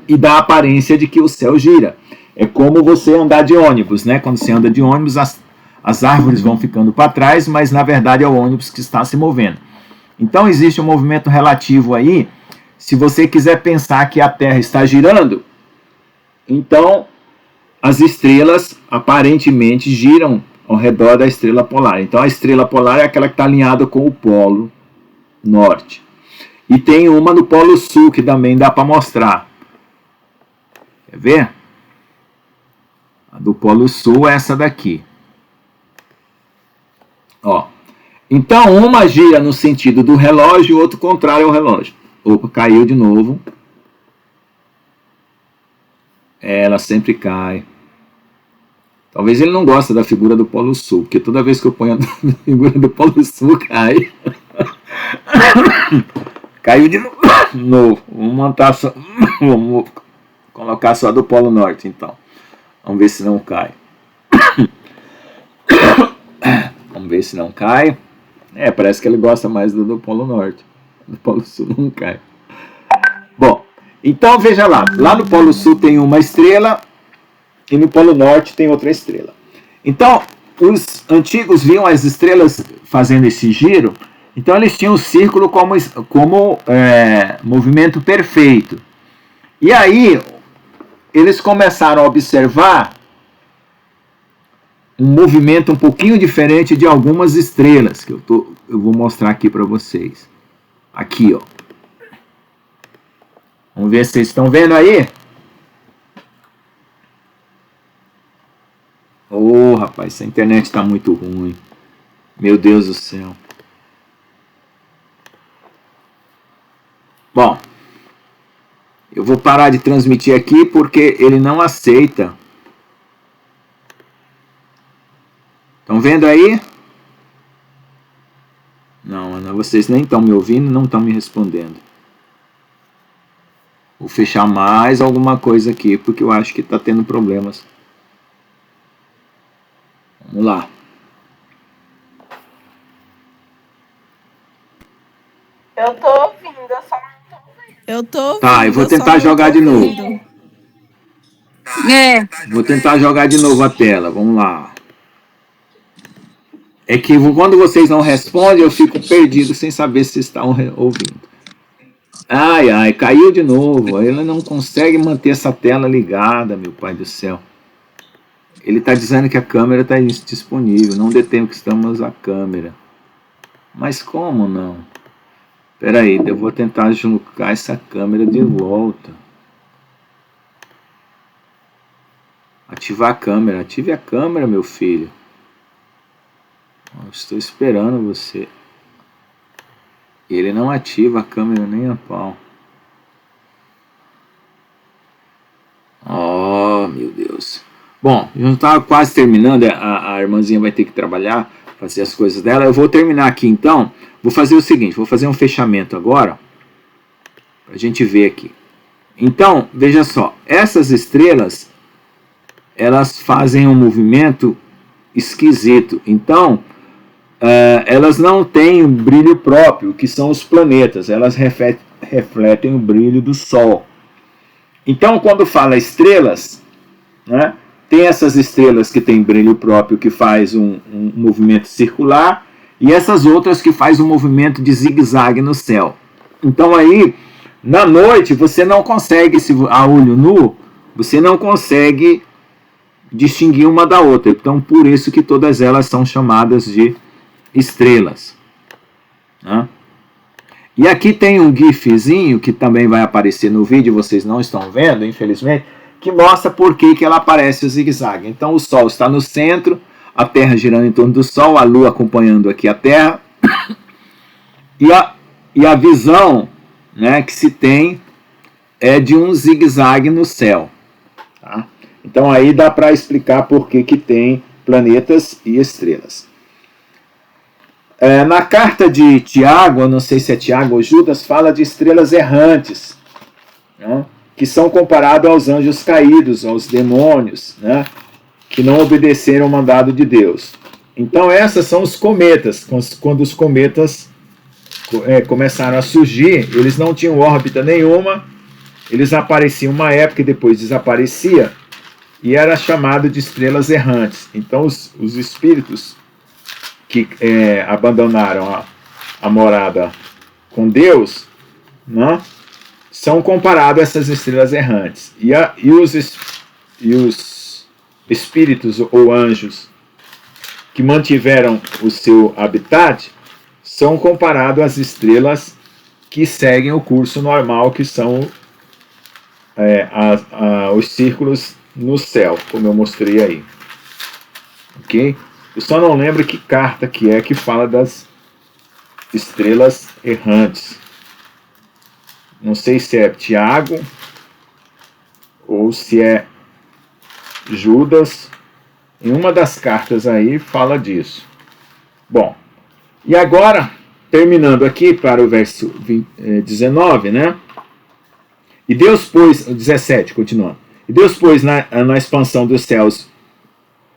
e dá a aparência de que o céu gira. É como você andar de ônibus, né? Quando você anda de ônibus, as árvores vão ficando para trás, mas na verdade é o ônibus que está se movendo. Então existe um movimento relativo aí. Se você quiser pensar que a Terra está girando, então as estrelas aparentemente giram ao redor da estrela polar. Então a estrela polar é aquela que está alinhada com o Polo Norte. E tem uma no Polo Sul que também dá para mostrar. Quer ver? A do Polo Sul é essa daqui. Ó. Então uma gira no sentido do relógio e o outro contrário ao relógio. Opa, caiu de novo. Ela sempre cai. Talvez ele não goste da figura do Polo Sul, porque toda vez que eu ponho a figura do Polo Sul, cai. Caiu de novo. Vamos montar só. Vamos colocar só do Polo Norte, então. Vamos ver se não cai. Vamos ver se não cai. Parece que ele gosta mais do Polo Norte. Do Polo Sul não cai. Bom, então veja lá. Lá no Polo Sul tem uma estrela e no Polo Norte tem outra estrela. Então, os antigos viam as estrelas fazendo esse giro. Então eles tinham o círculo como movimento perfeito. E aí eles começaram a observar um movimento um pouquinho diferente de algumas estrelas, que eu vou mostrar aqui para vocês. Aqui, ó. Vamos ver se vocês estão vendo aí. Rapaz, essa internet está muito ruim. Meu Deus do céu. Bom, eu vou parar de transmitir aqui porque ele não aceita. Estão vendo aí? Não, Ana, vocês nem estão me ouvindo, não estão me respondendo. Vou fechar mais alguma coisa aqui porque eu acho que está tendo problemas. Vamos lá. Eu tô ouvindo, eu só não tô ouvindo. Eu tô ouvindo. Tá, eu vou tentar jogar de novo. Vou tentar jogar de novo a tela. Vamos lá. É que quando vocês não respondem, eu fico perdido sem saber se estão ouvindo. Ai, caiu de novo. Ele não consegue manter essa tela ligada, meu pai do céu. Ele está dizendo que a câmera está disponível. Não detém que estamos a câmera. Mas como não? Espera aí, eu vou tentar deslocar essa câmera de volta. Ativar a câmera. Ative a câmera, meu filho. Eu estou esperando você. Ele não ativa a câmera nem a pau. Oh, meu Deus. Bom, eu estava quase terminando. A irmãzinha vai ter que trabalhar, fazer as coisas dela. Eu vou terminar aqui então. Vou fazer o seguinte, vou fazer um fechamento agora. Pra gente ver aqui. Então, veja só. Essas estrelas, elas fazem um movimento esquisito. Então, elas não têm um brilho próprio, que são os planetas. Elas refletem o brilho do Sol. Então, quando fala estrelas, né, tem essas estrelas que têm brilho próprio, que faz um movimento circular, e essas outras que faz um movimento de zigue-zague no céu. Então, aí, na noite, você não consegue, a olho nu, você não consegue distinguir uma da outra. Então, por isso que todas elas são chamadas de estrelas. Né? E aqui tem um gifzinho que também vai aparecer no vídeo, vocês não estão vendo, infelizmente, que mostra por que ela aparece o zigue-zague. Então o Sol está no centro, a Terra girando em torno do Sol, a Lua acompanhando aqui a Terra, e a visão, né, que se tem é de um zigue-zague no céu. Tá? Então aí dá para explicar por que tem planetas e estrelas. Na carta de Tiago, eu não sei se é Tiago ou Judas, fala de estrelas errantes, né, que são comparados aos anjos caídos, aos demônios, né, que não obedeceram ao mandado de Deus. Então essas são os cometas. Quando os cometas começaram a surgir, eles não tinham órbita nenhuma, eles apareciam uma época e depois desaparecia, e era chamado de estrelas errantes. Então os espíritos que abandonaram a morada com Deus, né, são comparados a essas estrelas errantes. E os espíritos ou anjos que mantiveram o seu habitat são comparados às estrelas que seguem o curso normal, que são os círculos no céu, como eu mostrei aí. Ok? Eu só não lembro que carta que fala das estrelas errantes. Não sei se é Tiago ou se é Judas. Em uma das cartas aí fala disso. Bom, e agora, terminando aqui para o verso 19, né? E Deus pôs, 17, continuando. E Deus pôs na expansão dos céus,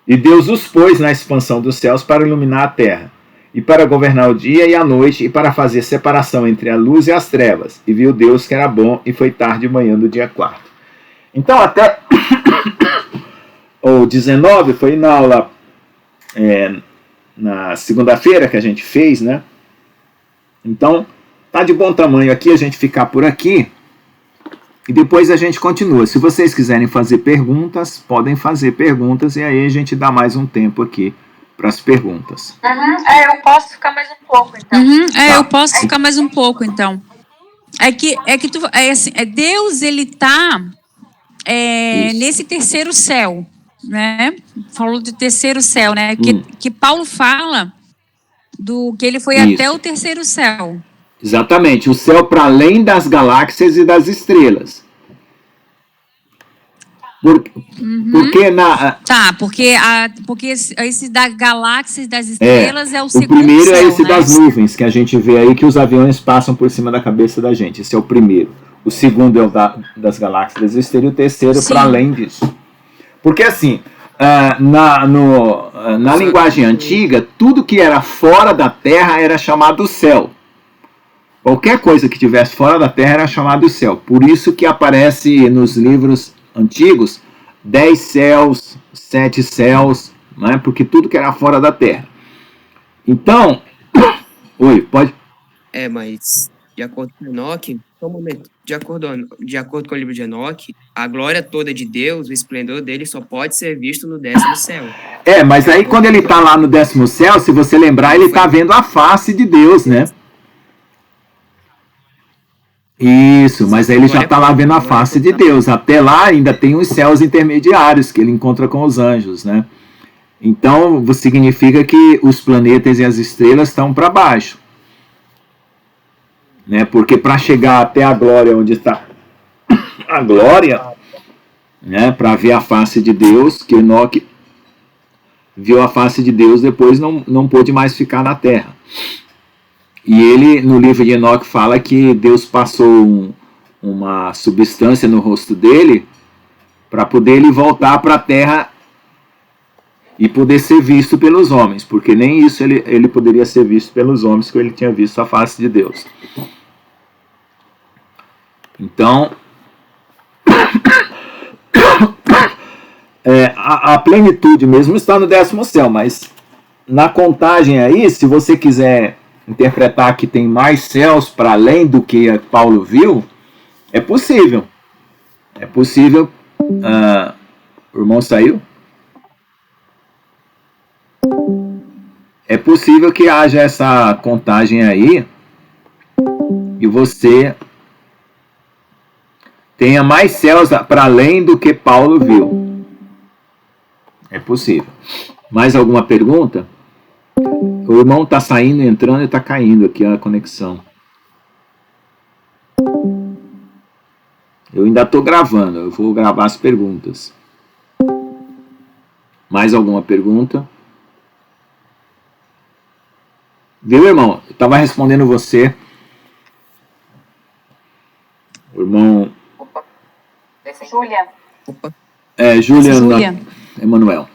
e Deus os pôs na expansão dos céus para iluminar a terra, e para governar o dia e a noite, e para fazer separação entre a luz e as trevas. E viu Deus que era bom, e foi tarde de manhã do dia 4. Então, até o 19 foi na aula na segunda-feira que a gente fez, né? Então, tá de bom tamanho aqui a gente ficar por aqui, e depois a gente continua. Se vocês quiserem fazer perguntas, podem fazer perguntas, e aí a gente dá mais um tempo aqui para as perguntas. Eu posso ficar mais um pouco, então. Eu posso ficar mais um pouco, então. Deus, ele tá nesse terceiro céu, né? Falou do terceiro céu, né? Que Paulo fala do que ele foi até o terceiro céu. Exatamente, o céu para além das galáxias e das estrelas. Porque esse da galáxias e das estrelas é o segundo céu. O primeiro é esse, né, das nuvens, que a gente vê aí que os aviões passam por cima da cabeça da gente. Esse é o primeiro. O segundo é o das galáxias e das estrelas, e o terceiro para além disso. Porque assim, na linguagem antiga, tudo que era fora da Terra era chamado céu. Qualquer coisa que estivesse fora da Terra era chamado céu. Por isso que aparece nos livros antigos 10 céus, 7 céus, né? Porque tudo que era fora da Terra. Então, pode... Mas de acordo com Enoque, só um momento, de acordo com o livro de Enoque, a glória toda de Deus, o esplendor dele só pode ser visto no 10º céu. Mas aí quando ele está lá no 10º céu, se você lembrar, ele está vendo a face de Deus, né? Isso, mas aí ele já está lá vendo a face de Deus. Até lá ainda tem os céus intermediários que ele encontra com os anjos, né? Então significa que os planetas e as estrelas estão para baixo. né? Porque para chegar até a glória, onde está a glória, né? Para ver a face de Deus, que Enoque viu a face de Deus, depois não pôde mais ficar na terra. E ele, no livro de Enoque, fala que Deus passou uma substância no rosto dele para poder ele voltar para a terra e poder ser visto pelos homens, porque nem isso ele poderia ser visto pelos homens, porque ele tinha visto a face de Deus. Então, a plenitude mesmo está no 10º céu, mas na contagem aí, se você quiser interpretar que tem mais céus para além do que Paulo viu, é possível. É possível. O irmão saiu? É possível que haja essa contagem aí e você tenha mais céus para além do que Paulo viu. É possível. Mais alguma pergunta? O irmão está saindo, entrando e está caindo aqui a conexão. Eu ainda estou gravando, eu vou gravar as perguntas. Mais alguma pergunta? Viu, irmão? Eu estava respondendo você. O irmão... Júlia. Júlia Emanuel.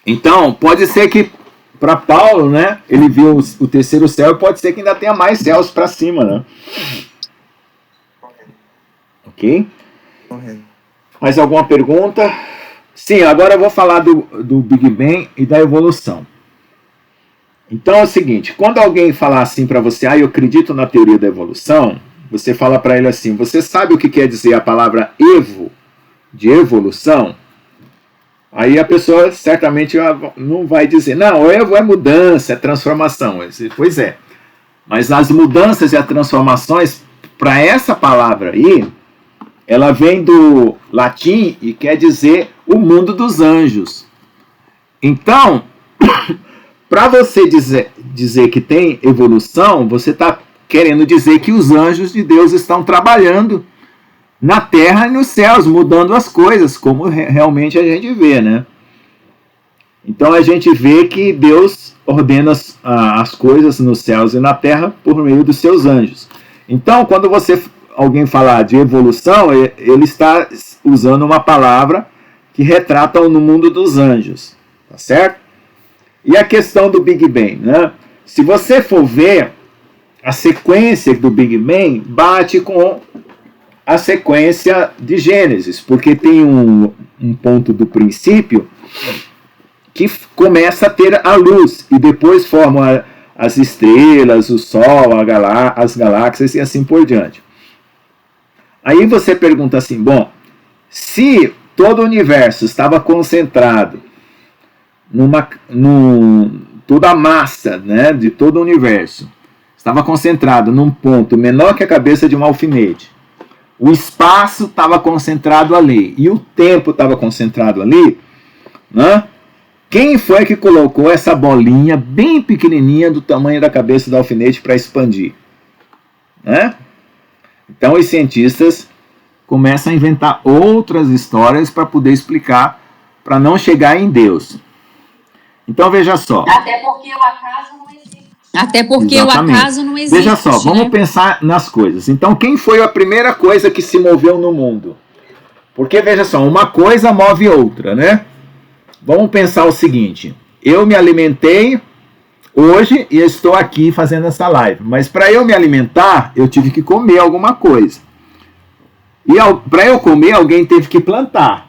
Então, pode ser que para Paulo, né, ele viu o 3º céu e pode ser que ainda tenha mais céus para cima, né? Ok? Mais alguma pergunta? Sim, agora eu vou falar do Big Bang e da evolução. Então é o seguinte, quando alguém falar assim para você, eu acredito na teoria da evolução, você fala para ele assim, você sabe o que quer dizer a palavra evo, de evolução? Aí a pessoa certamente não vai dizer, não, evo é mudança, é transformação. Pois é, mas as mudanças e as transformações, para essa palavra aí, ela vem do latim e quer dizer o mundo dos anjos. Então, para você dizer que tem evolução, você está querendo dizer que os anjos de Deus estão trabalhando na terra e nos céus, mudando as coisas, como realmente a gente vê, né? Então a gente vê que Deus ordena as coisas nos céus e na terra por meio dos seus anjos. Então, quando alguém falar de evolução, ele está usando uma palavra que retrata no mundo dos anjos, tá certo? E a questão do Big Bang, né? Se você for ver, a sequência do Big Bang bate com a sequência de Gênesis, porque tem um ponto do princípio que começa a ter a luz, e depois forma as estrelas, o Sol, as galáxias e assim por diante. Aí você pergunta assim, bom, se todo o universo estava concentrado toda a massa, né, de todo o universo estava concentrado num ponto menor que a cabeça de um alfinete, o espaço estava concentrado ali e o tempo estava concentrado ali, né? Quem foi que colocou essa bolinha bem pequenininha do tamanho da cabeça do alfinete para expandir? Né? Então os cientistas começam a inventar outras histórias para poder explicar, para não chegar em Deus. Então veja só. Até porque o acaso não existe. Exatamente. O acaso não existe. Veja só, vamos pensar nas coisas. Então quem foi a primeira coisa que se moveu no mundo? Porque veja só, uma coisa move outra, né? Vamos pensar o seguinte, eu me alimentei hoje e estou aqui fazendo essa live, mas para eu me alimentar, eu tive que comer alguma coisa. E para eu comer, alguém teve que plantar.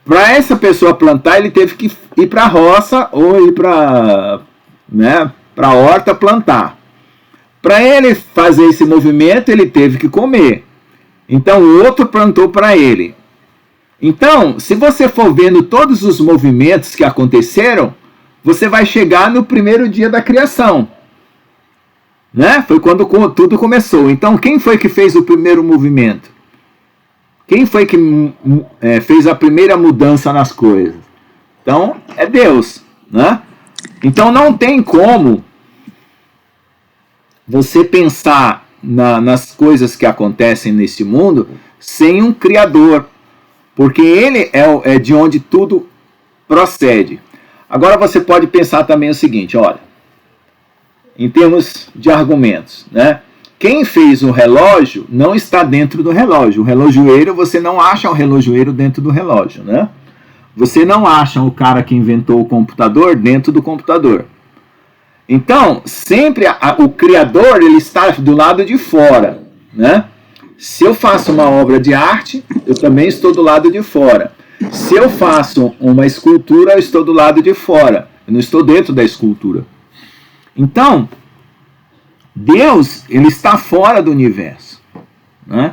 Para essa pessoa plantar, ele teve que ir para a roça ou ir para a horta plantar. Para ele fazer esse movimento, ele teve que comer. Então o outro plantou para ele. Então, se você for vendo todos os movimentos que aconteceram, você vai chegar no primeiro dia da criação. Né? Foi quando tudo começou. Então, quem foi que fez o primeiro movimento? Quem foi que fez a primeira mudança nas coisas? Então, é Deus. Né? Então, não tem como você pensar nas coisas que acontecem nesse mundo sem um Criador, porque Ele é de onde tudo procede. Agora você pode pensar também o seguinte, olha, em termos de argumentos, né? Quem fez o relógio não está dentro do relógio. O relojoeiro, você não acha o relojoeiro dentro do relógio, né? Você não acha o cara que inventou o computador dentro do computador. Então, sempre o Criador, ele está do lado de fora, né? Se eu faço uma obra de arte, eu também estou do lado de fora. Se eu faço uma escultura, eu estou do lado de fora. Eu não estou dentro da escultura. Então, Deus, ele está fora do universo, né?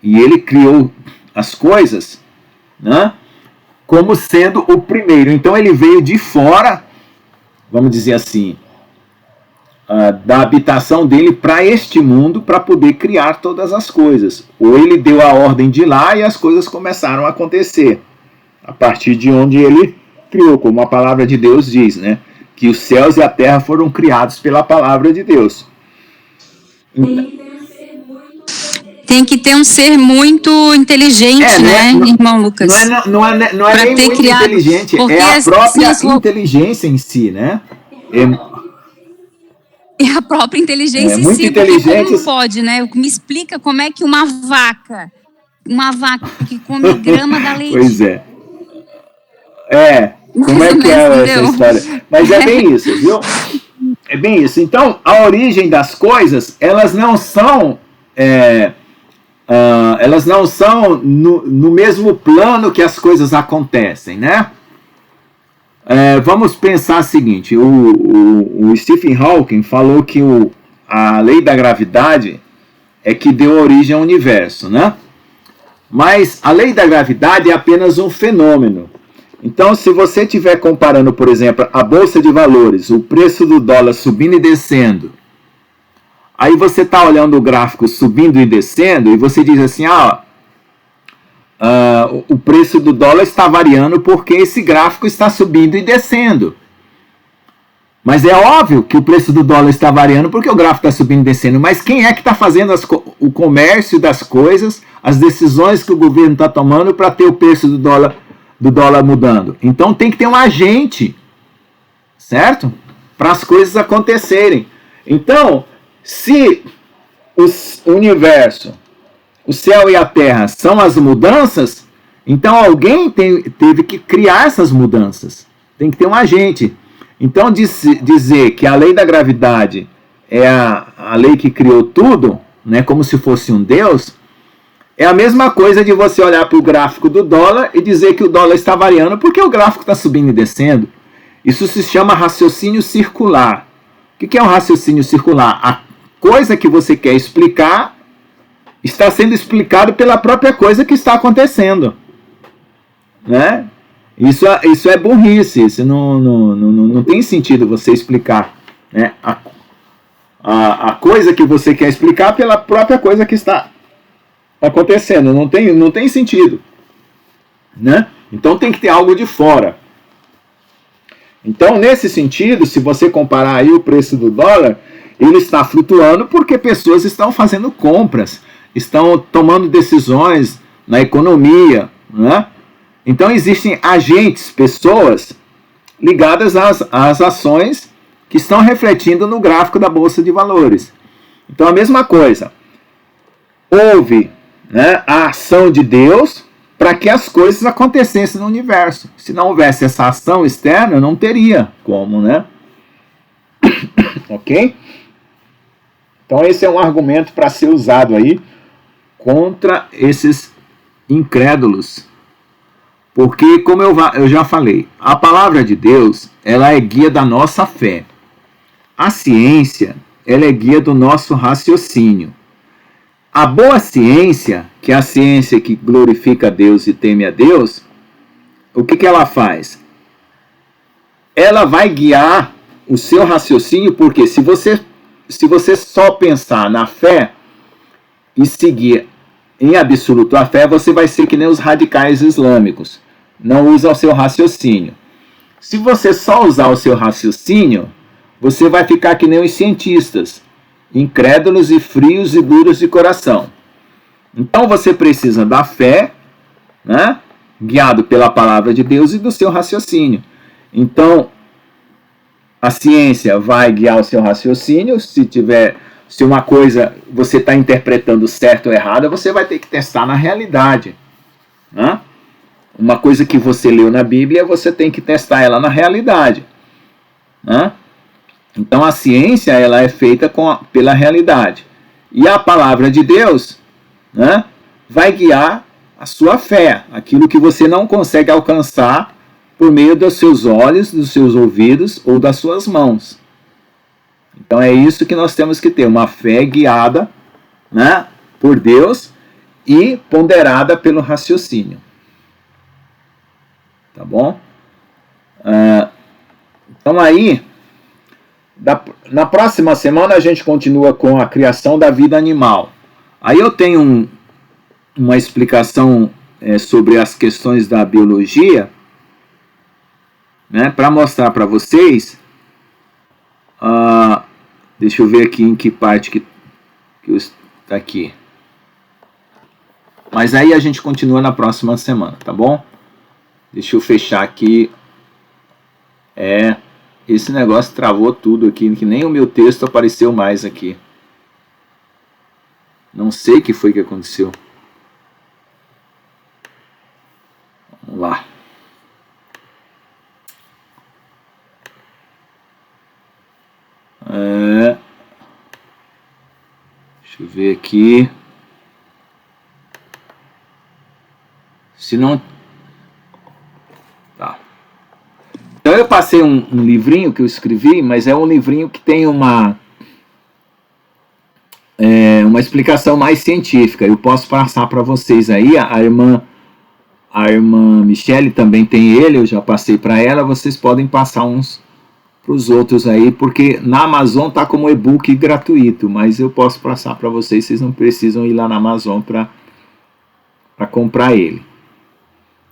E ele criou as coisas, né, como sendo o primeiro. Então ele veio de fora, vamos dizer assim, da habitação dele para este mundo, para poder criar todas as coisas. Ou ele deu a ordem de lá e as coisas começaram a acontecer, a partir de onde ele criou, como a palavra de Deus diz, né? Que os céus e a terra foram criados pela palavra de Deus. Tem que ter um ser muito inteligente, né, irmão Lucas? Não é nem muito criado, inteligente, é a própria inteligência em si, né? É a própria inteligência em si, porque como pode, né? Me explica como é que uma vaca que come grama dá leite. Pois é. Como é que é essa história? Mas é bem isso, viu? É bem isso. Então, a origem das coisas, elas não são no mesmo plano que as coisas acontecem, né? Vamos pensar o seguinte, o Stephen Hawking falou que a lei da gravidade é que deu origem ao universo, né? Mas a lei da gravidade é apenas um fenômeno. Então, se você estiver comparando, por exemplo, a Bolsa de Valores, o preço do dólar subindo e descendo, aí você está olhando o gráfico subindo e descendo, e você diz assim, o preço do dólar está variando porque esse gráfico está subindo e descendo. Mas é óbvio que o preço do dólar está variando porque o gráfico está subindo e descendo. Mas quem é que está fazendo o comércio das coisas, as decisões que o governo está tomando para ter o preço do dólar mudando? Então tem que ter um agente, certo? Para as coisas acontecerem. Então, se o universo, o céu e a terra são as mudanças, então alguém teve que criar essas mudanças. Tem que ter um agente. Então dizer que a lei da gravidade é a lei que criou tudo, né, como se fosse um Deus, é a mesma coisa de você olhar para o gráfico do dólar e dizer que o dólar está variando porque o gráfico está subindo e descendo. Isso se chama raciocínio circular. O que é um raciocínio circular? A coisa que você quer explicar está sendo explicado pela própria coisa que está acontecendo, né? Isso é burrice, isso não tem sentido você explicar, né, a coisa que você quer explicar pela própria coisa que está acontecendo, não tem sentido, né? Então tem que ter algo de fora. Então, nesse sentido, se você comparar aí o preço do dólar, ele está flutuando porque pessoas estão fazendo compras, estão tomando decisões na economia, né? Então existem agentes, pessoas ligadas às ações que estão refletindo no gráfico da Bolsa de Valores. Então a mesma coisa, houve, né, a ação de Deus para que as coisas acontecessem no universo. Se não houvesse essa ação externa, não teria como, né? Ok? Então esse é um argumento para ser usado aí contra esses incrédulos. Porque, como eu já falei, a palavra de Deus, ela é guia da nossa fé. A ciência, ela é guia do nosso raciocínio. A boa ciência, que é a ciência que glorifica a Deus e teme a Deus, o que ela faz? Ela vai guiar o seu raciocínio, porque se você só pensar na fé e seguir em absoluto a fé, você vai ser que nem os radicais islâmicos. Não usa o seu raciocínio. Se você só usar o seu raciocínio, você vai ficar que nem os cientistas. incrédulos e frios e duros de coração. Então você precisa da fé, né, guiado pela palavra de Deus e do seu raciocínio. Então, a ciência vai guiar o seu raciocínio. Se uma coisa você está interpretando certo ou errada, você vai ter que testar na realidade, né? Uma coisa que você leu na Bíblia, você tem que testar ela na realidade, né? Então a ciência, ela é feita pela realidade. E a palavra de Deus, né, vai guiar a sua fé, aquilo que você não consegue alcançar por meio dos seus olhos, dos seus ouvidos ou das suas mãos. Então é isso que nós temos que ter, uma fé guiada, né, por Deus e ponderada pelo raciocínio. Tá bom? Então aí, na próxima semana a gente continua com a criação da vida animal. Aí eu tenho uma explicação sobre as questões da biologia, né, para mostrar para vocês. Deixa eu ver aqui em que parte que está aqui. Mas aí a gente continua na próxima semana, tá bom? Deixa eu fechar aqui. Esse negócio travou tudo aqui, que nem o meu texto apareceu mais aqui. Não sei o que foi que aconteceu. Vamos lá. Deixa eu ver aqui. Se não... Tá. Então eu passei um livrinho que eu escrevi, mas é um livrinho que tem uma explicação mais científica. Eu posso passar para vocês aí. A irmã Michele também tem ele, eu já passei para ela. Vocês podem passar uns para os outros aí, porque na Amazon tá como e-book gratuito, mas eu posso passar para vocês. Vocês não precisam ir lá na Amazon para comprar ele.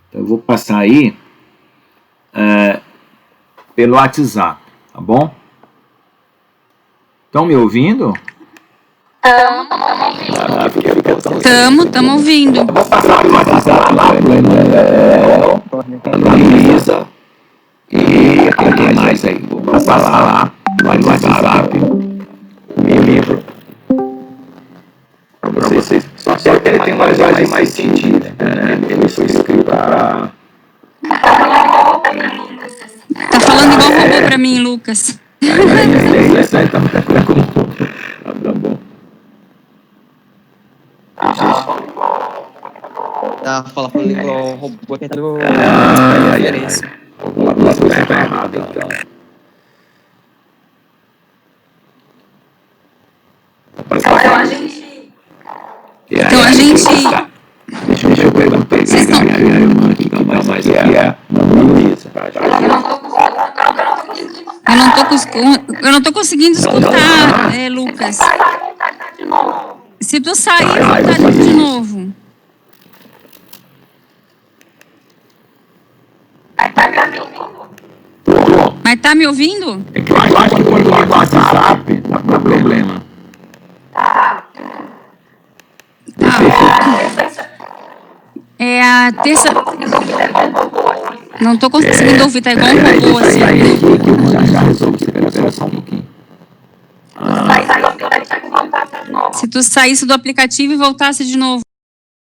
Então eu vou passar aí pelo WhatsApp, tá bom? Estão me ouvindo? Estamos ouvindo. Vou passar pelo WhatsApp lá, Luísa e quem mais aí? Vou passar lá no WhatsApp o meu livro para vocês. Só que ele tem uma linguagem mais científica, né? Ele foi escrito para... Tá falando igual robô pra mim, Lucas. Tá bom. Tá falando igual robô, tentando referência. Alguma coisa está errada, então. Então a gente... Deixa eu perguntar a minha irmã que está mais aqui, Luísa. Eu não tô conseguindo escutar, Lucas. Se tu sair, voltar de novo. Mas tá me ouvindo? É que eu acho que quando o WhatsApp dá problema. É a terça... Não tô conseguindo ouvir, tá igual um robô assim. Já resolve, você pega só um pouquinho. Se tu saísse do aplicativo e voltasse de novo.